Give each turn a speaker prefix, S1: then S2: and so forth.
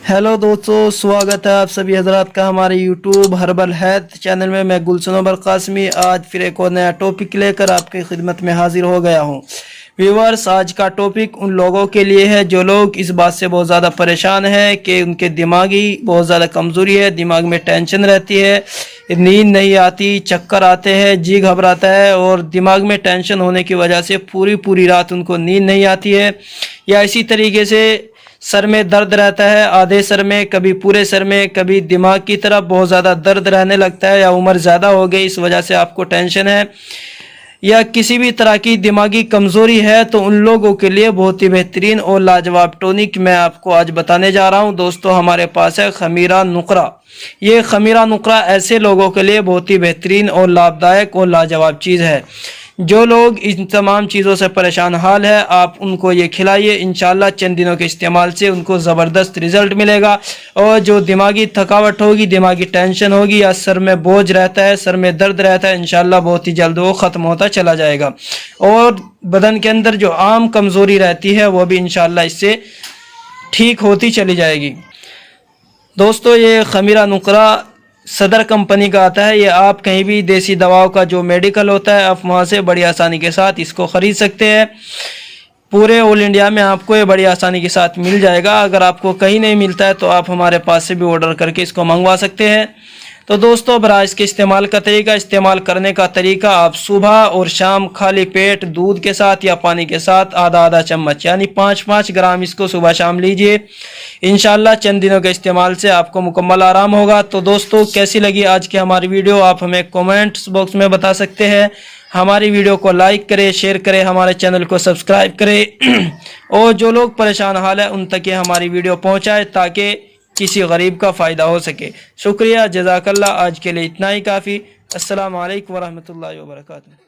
S1: Hello दोस्तों, स्वागत है आप सभी हजरात का हमारे यूट्यूब हर्बल हेल्थ चैनल में। मैं गुलशन उमर कासमी आज फिर एक और नया टॉपिक लेकर आपकी खिदमत में हाजिर हो गया हूँ। व्यूअर्स, आज का टॉपिक उन लोगों के लिए है जो लोग इस बात से बहुत ज़्यादा परेशान है कि उनके दिमागी बहुत ज़्यादा कमज़ोरी है, दिमाग में टेंशन रहती है, नींद नहीं आती, चक्कर आते हैं, जी घबराता है और दिमाग में टेंशन होने की वजह से पूरी रात उनको नींद नहीं आती है। या इसी तरीके से सर में दर्द रहता है, आधे सर में, कभी पूरे सर में, कभी दिमाग की तरफ बहुत ज़्यादा दर्द रहने लगता है, या उम्र ज़्यादा हो गई इस वजह से आपको टेंशन है, या किसी भी तरह की दिमागी कमज़ोरी है, तो उन लोगों के लिए बहुत ही बेहतरीन और लाजवाब टॉनिक मैं आपको आज बताने जा रहा हूं। दोस्तों, हमारे पास है खमीरा नुकरा। ये खमीरा नुकरा ऐसे लोगों के लिए बहुत ही बेहतरीन और लाभदायक और लाजवाब चीज़ है। जो लोग इन तमाम चीज़ों से परेशान हाल है, आप उनको ये खिलाइए। इंशाल्लाह चंद दिनों के इस्तेमाल से उनको ज़बरदस्त रिज़ल्ट मिलेगा। और जो दिमागी थकावट होगी, दिमागी टेंशन होगी, या सर में बोझ रहता है, सर में दर्द रहता है, इंशाल्लाह बहुत ही जल्द वो ख़त्म होता चला जाएगा। और बदन के अंदर जो आम कमज़ोरी रहती है वो भी इंशाल्लाह इससे ठीक होती चली जाएगी। दोस्तों, ये खमीरा नुकरा सदर कंपनी का आता है। ये आप कहीं भी देसी दवाओं का जो मेडिकल होता है, आप वहाँ से बड़ी आसानी के साथ इसको ख़रीद सकते हैं। पूरे ऑल इंडिया में आपको ये बड़ी आसानी के साथ मिल जाएगा। अगर आपको कहीं नहीं मिलता है तो आप हमारे पास से भी ऑर्डर करके इसको मंगवा सकते हैं। तो दोस्तों, बरा इसके इस्तेमाल का तरीका, इस्तेमाल करने का तरीका, आप सुबह और शाम खाली पेट दूध के साथ या पानी के साथ आधा चम्मच यानी 5-5 ग्राम इसको सुबह शाम लीजिए। इंशाल्लाह चंद दिनों के इस्तेमाल से आपको मुकम्मल आराम होगा। तो दोस्तों, कैसी लगी आज की हमारी वीडियो आप हमें कमेंट्स बॉक्स में बता सकते हैं। हमारी वीडियो को लाइक करें, शेयर करें, हमारे चैनल को सब्सक्राइब करें और जो लोग परेशान हाल है उन तक ये हमारी वीडियो पहुँचाए ताकि किसी गरीब का फ़ायदा हो सके। शुक्रिया, जज़ाकल्लाह। आज के लिए इतना ही काफ़ी। अस्सलाम वालेकुम वरहमतुल्लाहि वबरकातुहू।